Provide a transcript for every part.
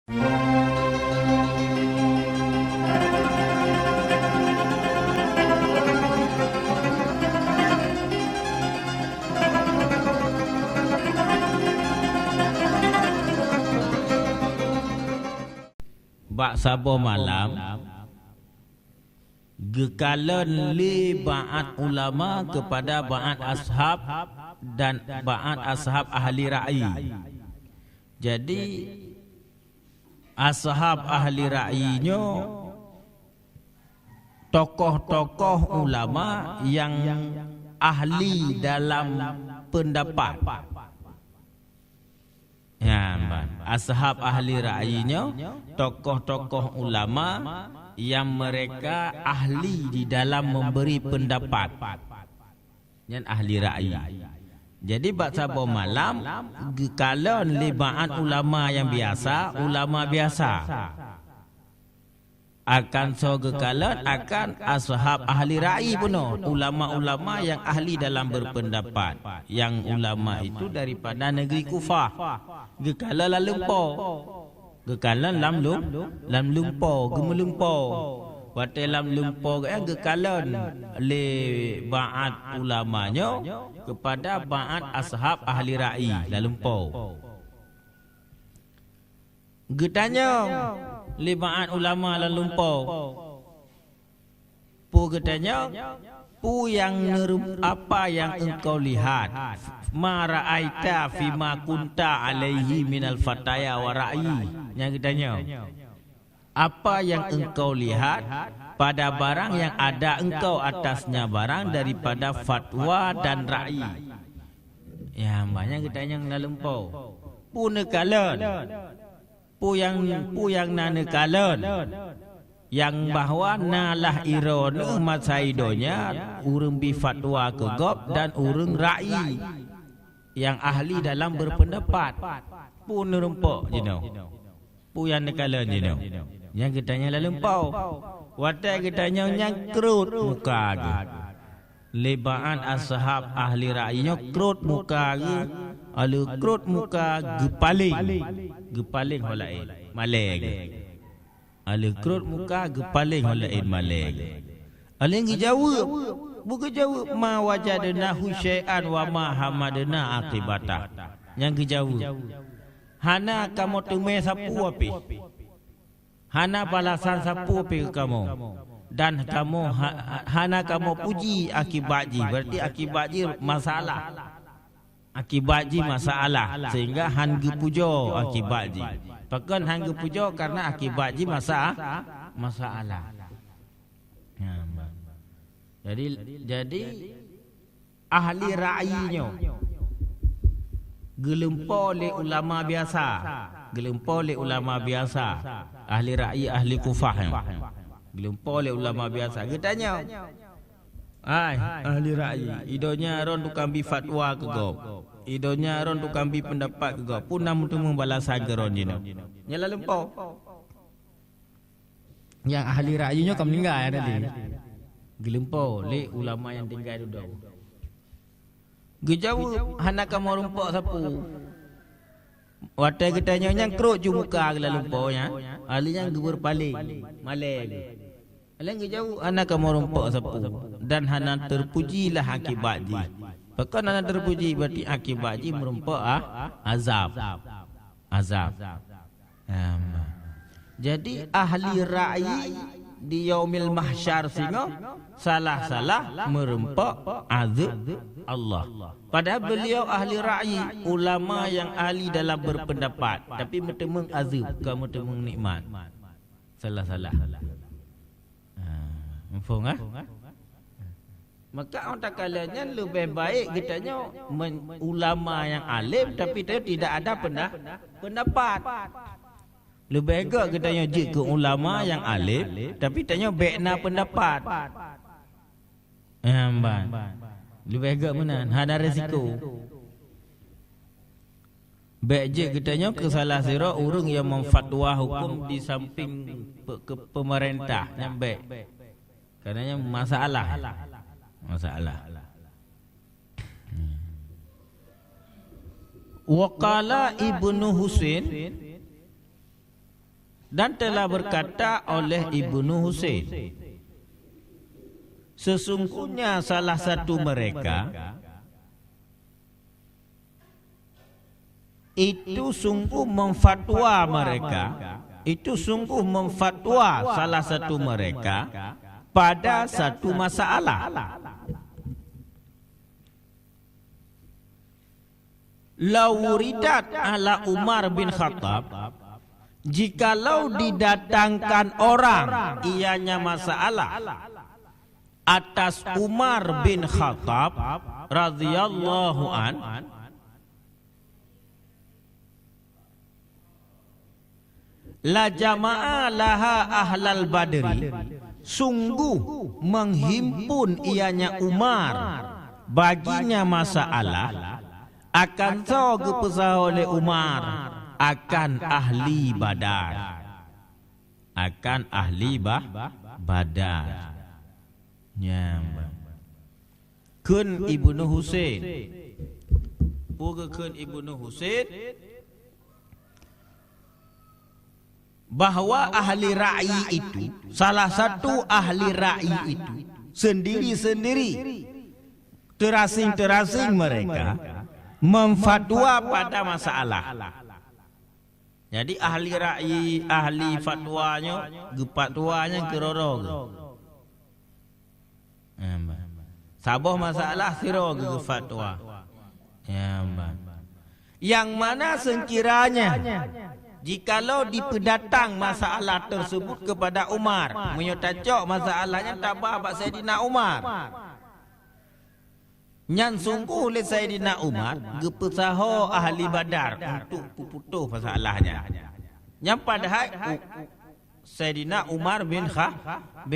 Bak sabo malam gekalan li ba'at ulama kepada ba'at ashab dan ba'at ashab ahli ra'i. Jadi ashab ahli ra'inya tokoh-tokoh ulama yang ahli dalam pendapat. Ya, ashab ahli ra'inya tokoh-tokoh ulama yang mereka ahli di dalam memberi pendapat. Yang ahli ra'i. Jadi bak sabo malam gekalon libaat ulama yang biasa, ulama biasa. Akan so gekalon akan ashab ahli ra'i puno, ulama-ulama yang ahli dalam berpendapat. Yang ulama itu daripada negeri Kufah. Gekalan lam lumpo. Gekalan lam lumpo, gemelumpo. Wate lam lumpo gekalan le ba'at ulamanya kepada ba'at ashab ahli ra'i lam lumpo. Getanya le ba'at ulama lam lumpo. Pu getanya pu yang apa yang engkau lihat, ma ra'aita fi ma kunta alaihi minal fataya wa ra'i. Yang kitanya, apa yang engkau lihat pada barang yang ada engkau atasnya barang daripada fatwa dan ra'i. Ya, banyak kitanya dalam po. Pu nekalan. Pu yang nekalan. Yang bahawa nalah irona masaidonya urang bi fatwa kegop dan urang ra'i yang ahli dalam berpendapat. Pun rempok je no. Pu yang nekalan je no. Yang kitanya lalu pau. Watai kitanya nyangkrut muka ge. Lebaan ashab ahli ra'inya krut muka ge. Alu krut muka gepaling. Gepaling holain malai ge. Ala kerut muka gepaling holain malai. Ala yang jawab, bukan jawab ma wajadna husyai'an wa ma hamadna akibata. Yang jawab, hana kamu tume sapu api, hana balasan sapu api kamu, dan kamu hana kamu puji akibatji. Berarti akibatji masalah, akibatji masalah sehingga han gepujo akibatji. Pakan hangga pujo karena akibatji masalah. Ya, jadi ahli ra'inya gelempo le ulama biasa, gelempo le ulama biasa, ahli ra'i ahli Kufah. Gelempo le ulama biasa. Getanya, ahli ra'i, idonya ron tukang bi fatwa kegop. Idonya ron tukang bi pendapat kegop. Punam tu membalas ageron jino. Nyala lempau. Yang ahli ra'inya kamu meninggal ya tadi. Gelempau le ulama yang tinggal duduk. Gejau hana kamu rumpok sapu. Watai getanya yang keruk ju muka gela lempaunya. Ahli yang gebur paling malai. Aleng gejau hana kamu rumpok sapu dan hana terpujilah akibatji. Bahkan hana terpuji berarti akibatji merumpok azab. Jadi ahli ra'i di yaumil mahsyar singo salah-salah merempok azab Allah. Padahal beliau ahli ra'i, ulama yang ahli dalam berpendapat, tapi bertemu azab, kamu bertemu nikmat. Salah-salah. Mufung Maka orang takalanya lebih baik kitanya ulama yang alim tapi dia tidak ada pendapat. Lebih baik kitanya jik ke ulama yang alim tapi tanya bekna pendapat. Lebih baik mana? Ada resiko. Baik jik kitanya kesalah sira orang yang memfatwa hukum di samping pemerintah yang baik. Karenanya masalah. Waqala Ibnu Husain Dan telah berkata oleh Ibnu Husain, sesungguhnya salah satu mereka itu sungguh memfatwa salah satu mereka pada satu masalah. Lauridat ala Umar bin Khattab, jikalau didatangkan orang ianya masalah atas Umar bin Khattab radhiyallahu an, la jama'a laha ahlal badri, sungguh menghimpun ianya Umar baginya masalah akan pesah oleh Umar akan ahli Badar, Badar. Kun Ibnu Husain, Ibnu Husain bahwa ahli ra'i itu, salah satu ahli ra'i itu sendiri-sendiri, terasing-terasing mereka memfatwa pada masalah. Jadi ahli ra'i, ahli fatwanya, fatwanya keroro. Sabah masalah siro ke fatwa. Yang mana sekiranya jikalau dipedatang masalah tersebut kepada Umar, menyotacok masalahnya tabah bak Sayyidina Umar. Nyan sungguh oleh Sayyidina Umar gepesaho ahli Badar untuk puputuh masalahnya. Yang padahal Sayyidina Umar bin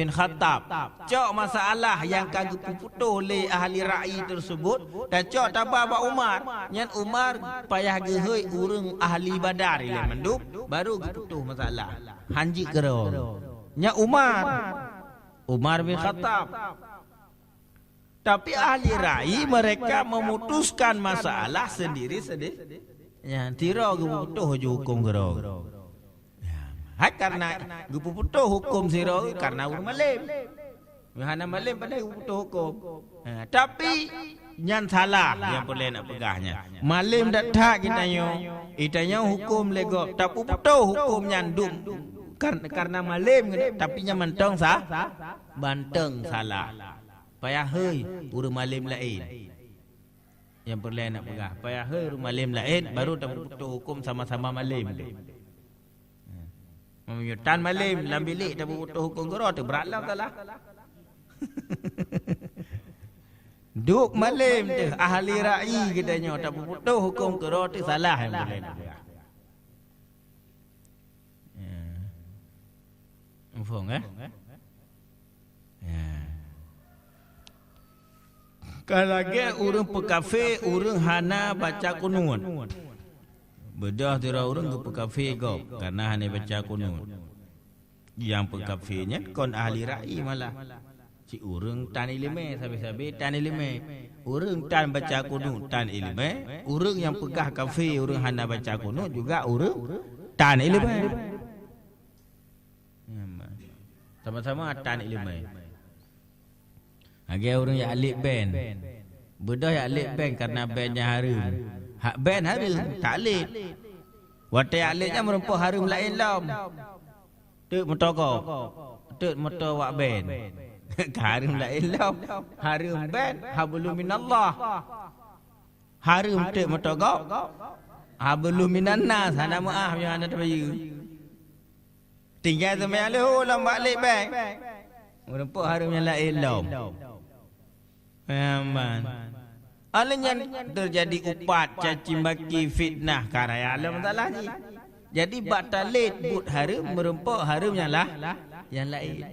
Khattab cok masalah yang kagak puputuh oleh ahli ra'i tersebut, dan cok tabah bak Umar. Nyan Umar payah gehoi urang ahli Badar ile mendup baru geputuh masalah. Hanji kero. Nya Umar bin Khattab. Tapi ahli ra'i mereka memutuskan masalah sendiri-sendiri. Ya, tiro geputuh hukum kero. Hak karena geputuh hukum siro karena urang malim. Hana malim pada geputuh hukum. Tapi nyan salah yang boleh nak pegahnya. Malim dak tak itanya hukum lego. Tapi putuh hukum nyan dum. Karena malim tapi nya mentong banteng salah. Payah hei urang malim lain. Yang boleh nak pegah. Payah hei urang malim lain baru tak putuh hukum sama-sama malim. Menyutan malim dalam bilik tak butuh hukum guru tu beratlah salah. Duk malim tu ahli ra'i katanya tak butuh hukum guru tu salah yang boleh. Faham Kalau lagi urang pekafe, urang hana baca kunun. Bedah tira urang ke pekafe kau karena hana baca kunun. Yang pekafenya kon ahli ra'i malah. Si urang tan ilmu sabi-sabi tan ilmu. Urang tan baca kunun tan ilmu. Urang yang pegah kafe urang hana baca kunun juga urang tan ilmu. Sama-sama tan ilmu. Agak orang yang alik band. Bedah yang alik band karena bandnya harum. Hak band harum, tak alik. Watai aliknya merempuh harum lain lam. Tuk motor kau. Tuk motor wak band. Harum lain lam. Harum band, hablum minallah. Harum tuk motor kau. Hablum minannas. Hana maaf yang anda terbayu. Tinggal sama yang lehu lam balik band. Merempuh harum yang lain lam. Aman. Alanya terjadi upat, caci maki, fitnah, karaya alam masalah ni. Jadi batalit but harum merempuk harum yang lain.